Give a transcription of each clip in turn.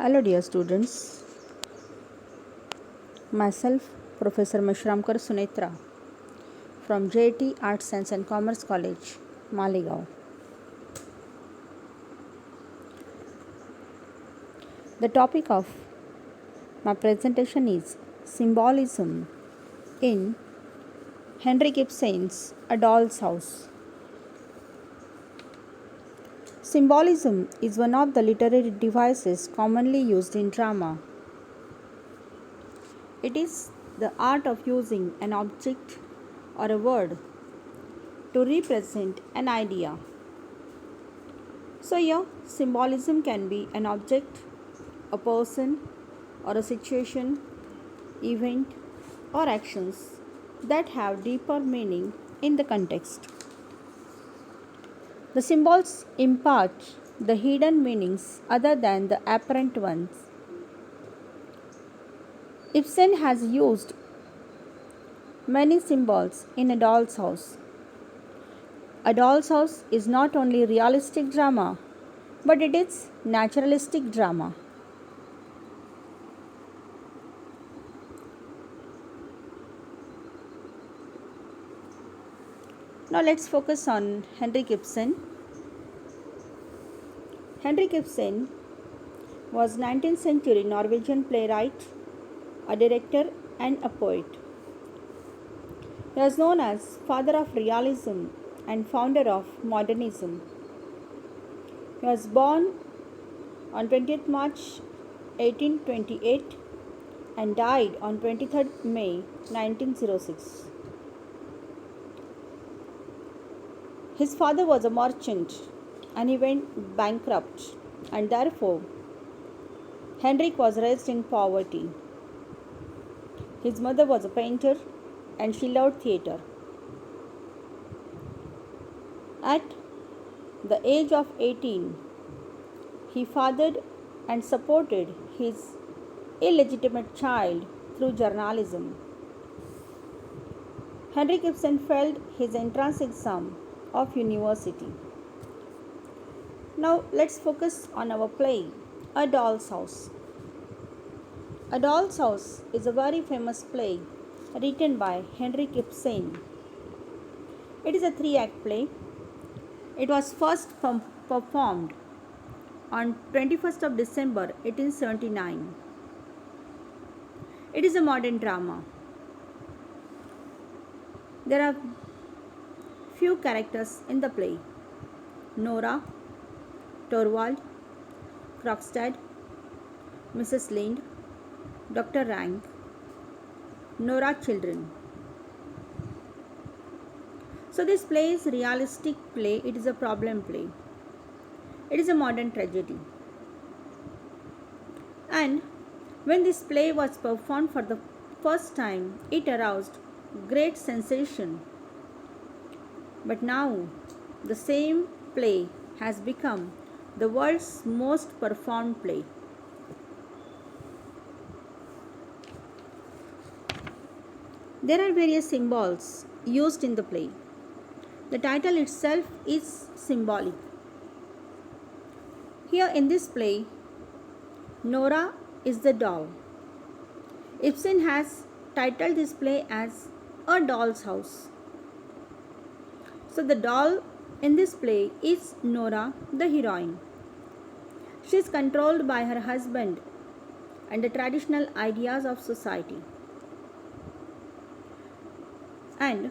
Hello, dear students. Myself, Professor Mashramkar Sunetra from JT Arts, Science and Commerce College, Maligaon. The topic of my presentation is Symbolism in Henrik Ibsen's A Doll's House. Symbolism is one of the literary devices commonly used in drama. It is the art of using an object or a word to represent an idea. So, here, symbolism can be an object, a person, or a situation, event, or actions that have deeper meaning in the context. The symbols impart the hidden meanings other than the apparent ones. Ibsen has used many symbols in A Doll's House. A Doll's House is not only realistic drama, but it is naturalistic drama. Now let's focus on Henrik Ibsen. Henrik Ibsen was 19th century Norwegian playwright, a director and a poet. He was known as father of realism and founder of modernism. He was born on 20th March 1828 and died on 23rd May 1906. His father was a merchant and he went bankrupt, and therefore Henrik was raised in poverty. His mother was a painter and she loved theatre. At the age of 18, he fathered and supported his illegitimate child through journalism. Henrik Ibsen failed his entrance exam of university. Now let's focus on our play, A Doll's House. A Doll's House is a very famous play written by Henrik Ibsen. It is a 3-act play. It was first performed on 21st of December 1879. It is a modern drama. There are few characters in the play: Nora, Torvald, Krogstad, Mrs. Lind, Dr. Rank, Nora children. So this play is realistic play. It is a problem play. It is a modern tragedy. And when this play was performed for the first time, it aroused great sensation. But now the same play has become the world's most performed play. There are various symbols used in the play. The title itself is symbolic. Here in this play, Nora is the doll. Ibsen has titled this play as A Doll's House. So the doll in this play is Nora, the heroine. She is controlled by her husband and the traditional ideas of society. And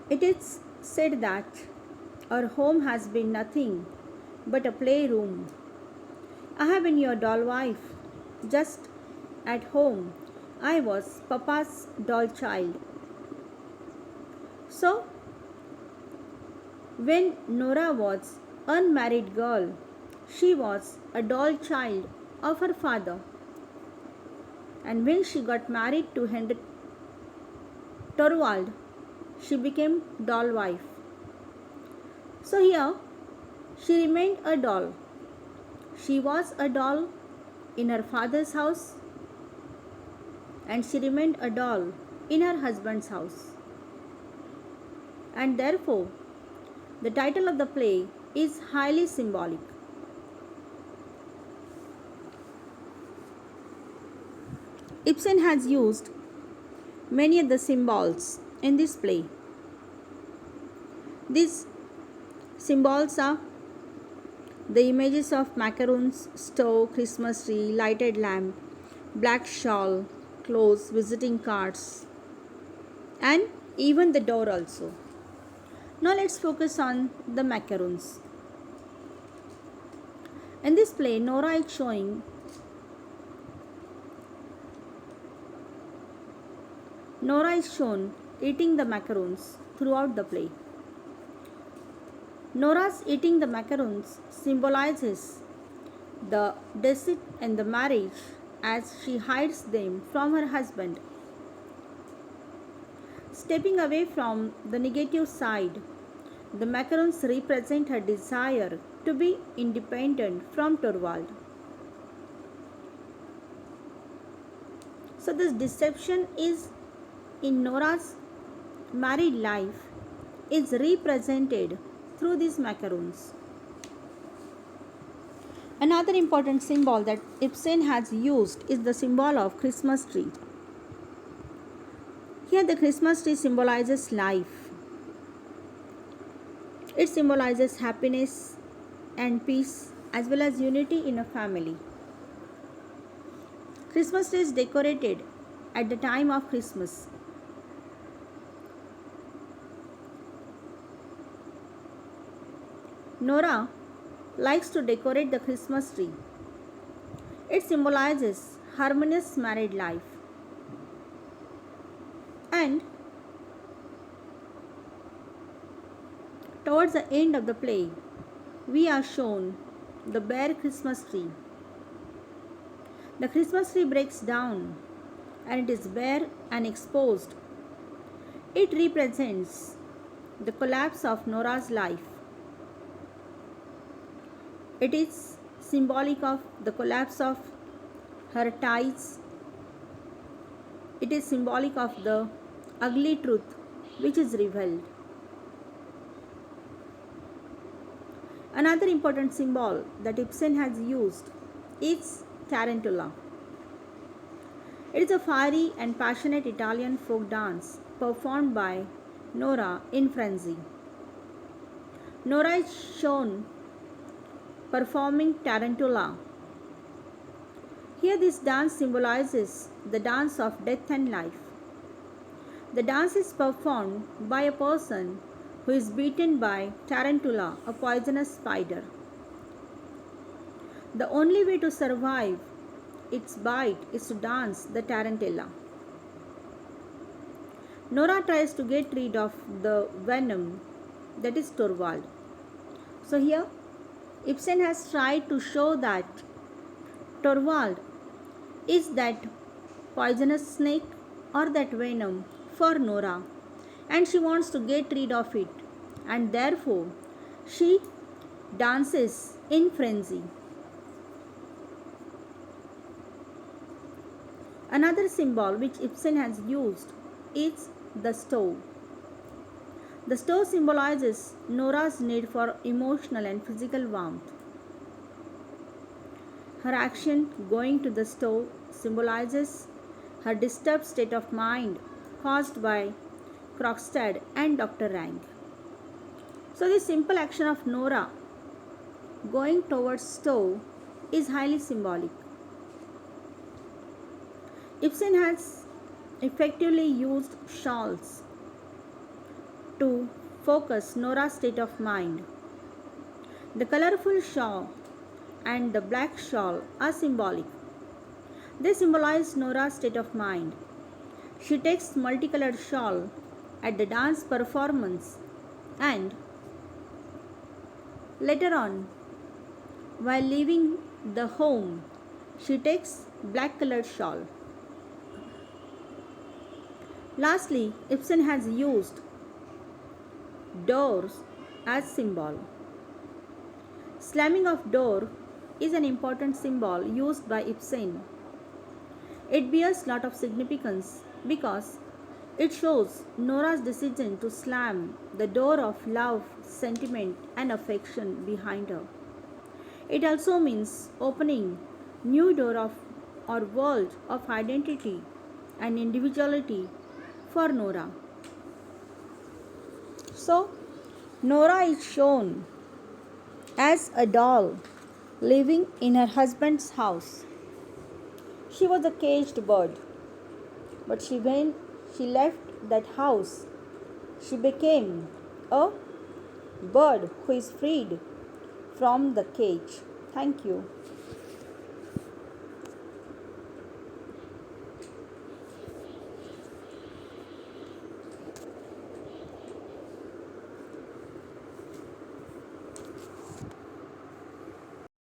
it is said that our home has been nothing but a playroom. I have been your doll wife. Just at home, I was Papa's doll child. So, when Nora was unmarried girl, she was a doll child of her father. And when she got married to Henrik Torvald, she became doll wife. So here, she remained a doll. She was a doll in her father's house and she remained a doll in her husband's house. And therefore, the title of the play is highly symbolic. Ibsen has used many of the symbols in this play. These symbols are the images of macaroons, stove, Christmas tree, lighted lamp, black shawl, clothes, visiting cards, and even the door also. Now let's focus on the macaroons. In this play, Nora is shown eating the macaroons throughout the play. Nora's eating the macaroons symbolizes the deceit and the marriage as she hides them from her husband. Stepping away from the negative side, the macaroons represent her desire to be independent from Torvald. So this deception is in Nora's married life is represented through these macaroons. Another important symbol that Ibsen has used is the symbol of Christmas tree. Here the Christmas tree symbolizes life. It symbolizes happiness and peace as well as unity in a family. Christmas tree is decorated at the time of Christmas. Nora likes to decorate the Christmas tree. It symbolizes harmonious married life. And towards the end of the play, we are shown the bare Christmas tree. The Christmas tree breaks down and it is bare and exposed. It represents the collapse of Nora's life. It is symbolic of the collapse of her ties. It is symbolic of the ugly truth which is revealed. Another important symbol that Ibsen has used is Tarantula. It is a fiery and passionate Italian folk dance performed by Nora in frenzy. Nora is shown performing Tarantula. Here this dance symbolizes the dance of death and life. The dance is performed by a person who is beaten by Tarantula, a poisonous spider. The only way to survive its bite is to dance the Tarantula. Nora tries to get rid of the venom that is Torvald. So here Ibsen has tried to show that Torvald is that poisonous snake or that venom for Nora, and she wants to get rid of it, and therefore she dances in frenzy. Another symbol which Ibsen has used is the stove. The stove symbolizes Nora's need for emotional and physical warmth. Her action going to the stove symbolizes her disturbed state of mind caused by Krogstad and Dr. Rank. So this simple action of Nora going towards stove is highly symbolic. Ibsen has effectively used shawls to focus Nora's state of mind. The colorful shawl and the black shawl are symbolic. They symbolize Nora's state of mind. She takes multicolored shawl at the dance performance, and later on, while leaving the home, she takes black colored shawl. Lastly, Ibsen has used doors as symbol. Slamming of door is an important symbol used by Ibsen. It bears lot of significance because it shows Nora's decision to slam the door of love, sentiment and affection behind her. It also means opening new door of or world of identity and individuality for Nora. So, Nora is shown as a doll living in her husband's house. She was a caged bird, but when she left that house, she became a bird who is freed from the cage. Thank you.